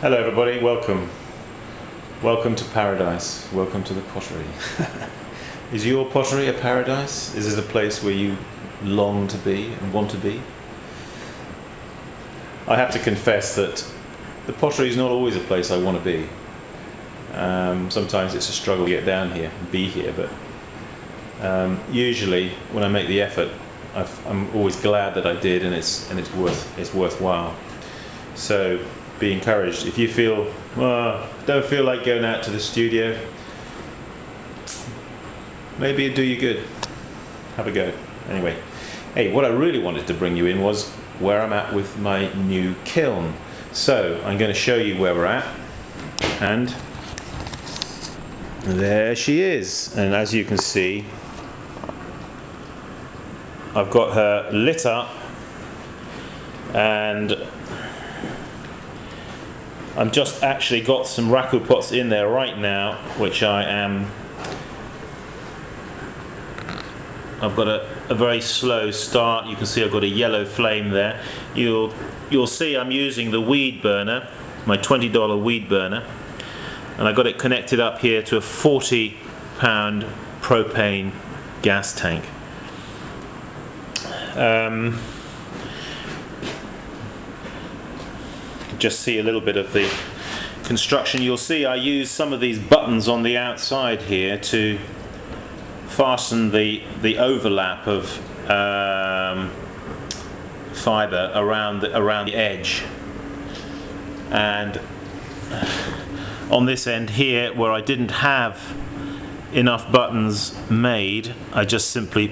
Hello everybody, welcome. Welcome to paradise. Welcome to the pottery. Is your pottery a paradise? Is it a place where you long to be and want to be? I have to confess that the pottery is not always a place I want to be. Sometimes it's a struggle to get down here and be here, but usually when I make the effort, I'm always glad that I did, and it's worthwhile. So be encouraged. If you feel, don't feel like going out to the studio, maybe it'd do you good. Have a go. Anyway, hey, what I really wanted to bring you in was where I'm at with my new kiln. So I'm going to show you where we're at, and there she is. And as you can see, I've got her lit up, and I've just actually got some Raku pots in there right now, which I've got a very slow start. You can see I've got a yellow flame there. You'll see I'm using the weed burner, my $20 weed burner, and I got it connected up here to a 40-pound propane gas tank. Just see a little bit of the construction. You'll see I use some of these buttons on the outside here to fasten the overlap of fibre around the edge, and on this end here where I didn't have enough buttons made, I just simply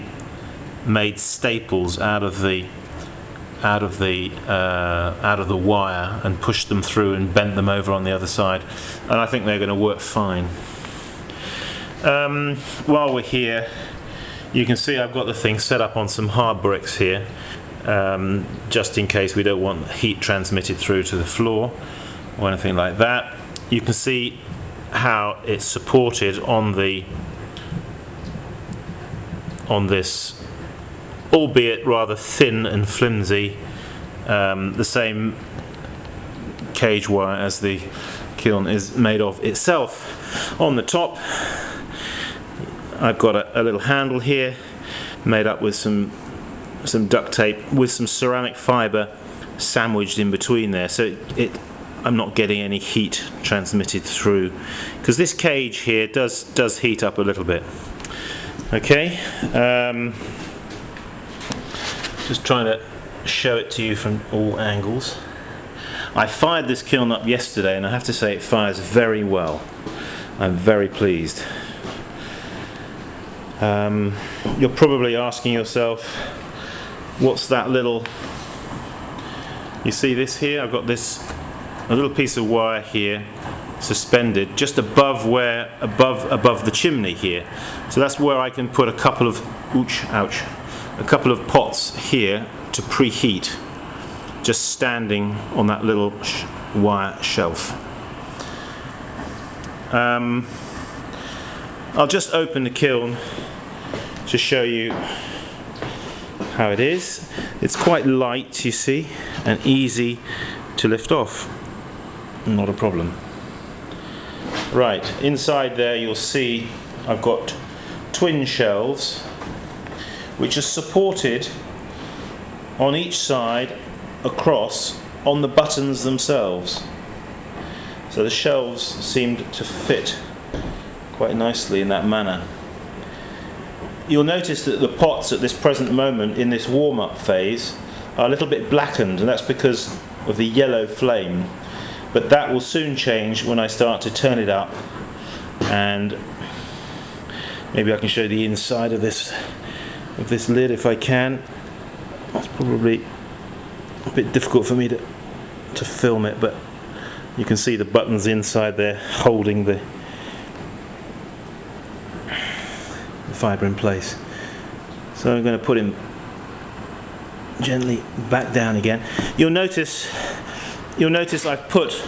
made staples out of the wire and pushed them through and bent them over on the other side, and I think they're going to work fine. While we're here, you can see I've got the thing set up on some hard bricks here, just in case we don't want heat transmitted through to the floor or anything like that. You can see how it's supported on this, albeit rather thin and flimsy, the same cage wire as the kiln is made of itself. On the top I've got a little handle here made up with some duct tape with some ceramic fibre sandwiched in between there, so I'm not getting any heat transmitted through, because this cage here does heat up a little bit. Okay, just trying to show it to you from all angles. I fired this kiln up yesterday, and I have to say it fires very well. I'm very pleased. You're probably asking yourself, what's that little, you see this here? I've got a little piece of wire here suspended just above the chimney here. So that's where I can put a couple of pots here to preheat, just standing on that little wire shelf. I'll just open the kiln to show you how it is. It's quite light, you see, and easy to lift off. Not a problem. Right, inside there you'll see I've got twin shelves which are supported on each side across on the buttons themselves. So the shelves seemed to fit quite nicely in that manner. You'll notice that the pots at this present moment in this warm-up phase are a little bit blackened, and that's because of the yellow flame, but that will soon change when I start to turn it up, and maybe I can show the inside of this lid if I can. It's probably a bit difficult for me to film it, but you can see the buttons inside there holding the fibre in place. So I'm going to put him gently back down again. You'll notice I've put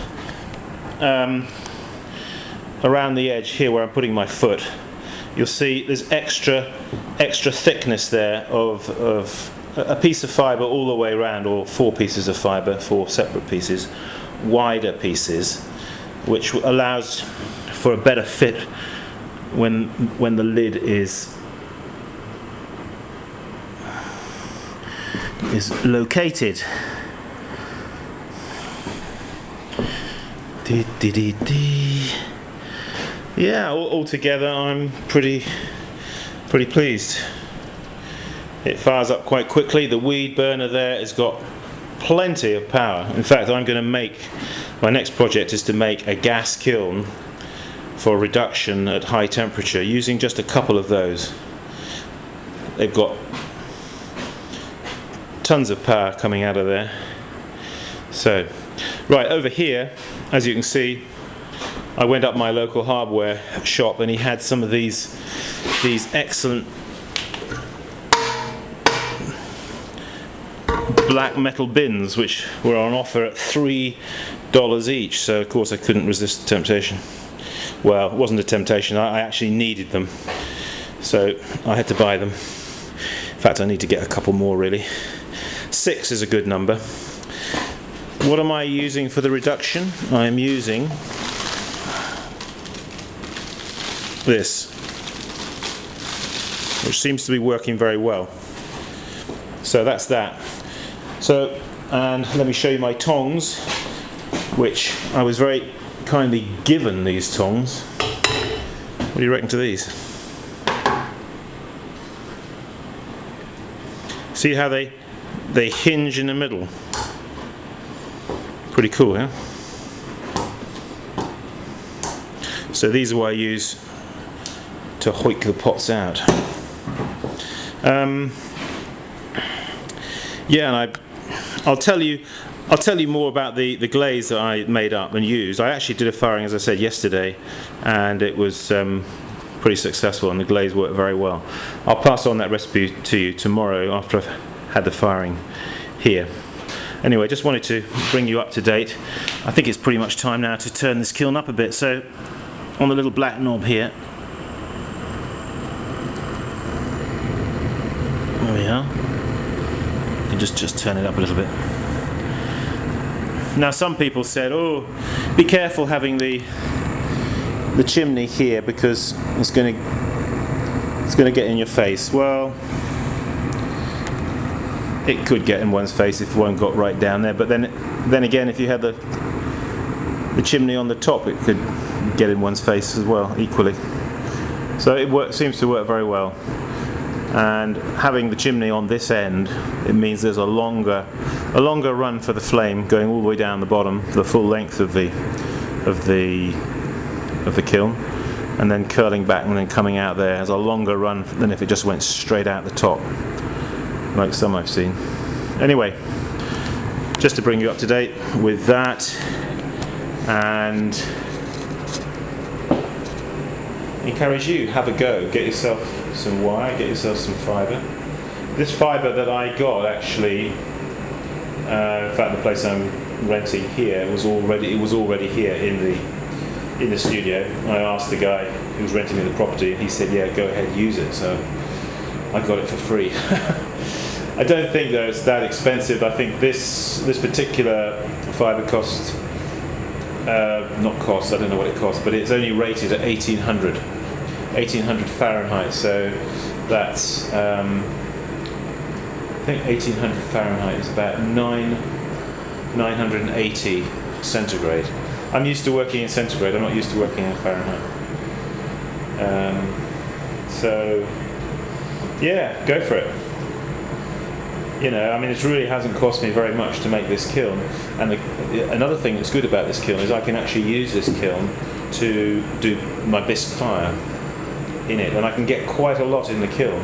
around the edge here where I'm putting my foot, you'll see there's extra thickness there of a piece of fibre all the way around, or 4 pieces of fibre, 4 separate pieces wider pieces, which allows for a better fit when the lid is located. Yeah, altogether I'm pretty pleased. It fires up quite quickly. The weed burner there has got plenty of power. In fact, I'm going to make, my next project is to make a gas kiln for reduction at high temperature using just a couple of those. They've got tons of power coming out of there. So, right over here, as you can see, I went up my local hardware shop and he had some of these excellent black metal bins which were on offer at $3 each, so of course I couldn't resist the temptation. Well, it wasn't a temptation, I actually needed them, so I had to buy them. In fact, I need to get a couple more really. 6 is a good number. What am I using for the reduction? I am using this, which seems to be working very well. So that's that. So, and let me show you my tongs, which I was very kindly given these tongs. What do you reckon to these? See how they hinge in the middle? Pretty cool, huh? So these are what I use to hoik the pots out. Yeah, and I'll tell you more about the glaze that I made up and used. I actually did a firing, as I said, yesterday, and it was pretty successful, and the glaze worked very well. I'll pass on that recipe to you tomorrow after I've had the firing here. Anyway, just wanted to bring you up to date. I think it's pretty much time now to turn this kiln up a bit. So, on the little black knob here, there we are. You can just turn it up a little bit. Now, some people said, "Oh, be careful having the chimney here because it's going to get in your face." Well, it could get in one's face if one got right down there, but then again, if you had the chimney on the top, it could get in one's face as well, equally. So it seems to work very well. And having the chimney on this end, it means there's a longer run for the flame going all the way down the bottom, the full length of the kiln, and then curling back and then coming out there has a longer run than if it just went straight out the top, like some I've seen. Anyway, just to bring you up to date with that, and encourage you, have a go, get yourself some wire, get yourself some fibre. This fibre that I got actually, in fact the place I'm renting here was already here in the studio. I asked the guy who was renting me the property and he said, yeah, go ahead, use it, so I got it for free. I don't think though it's that expensive. I think this particular fibre cost, I don't know what it costs, but it's only rated at 1800 Fahrenheit, so that's I think 1800 Fahrenheit is about 980 centigrade. I'm used to working in centigrade, I'm not used to working in Fahrenheit. So yeah, go for it. You know, I mean, it really hasn't cost me very much to make this kiln, and another thing that's good about this kiln is I can actually use this kiln to do my bisque fire in it, and I can get quite a lot in the kiln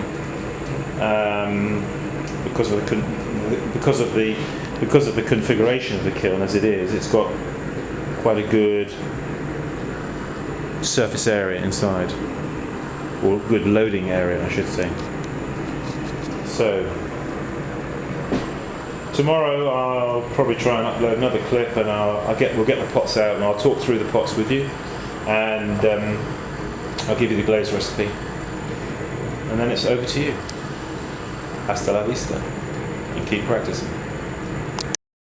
because of the configuration of the kiln as it is. It's got quite a good surface area inside, or good loading area, I should say. So tomorrow I'll probably try and upload another clip, and we'll get the pots out and I'll talk through the pots with you, and I'll give you the glaze recipe, and then it's over to you. Hasta la vista, and keep practicing.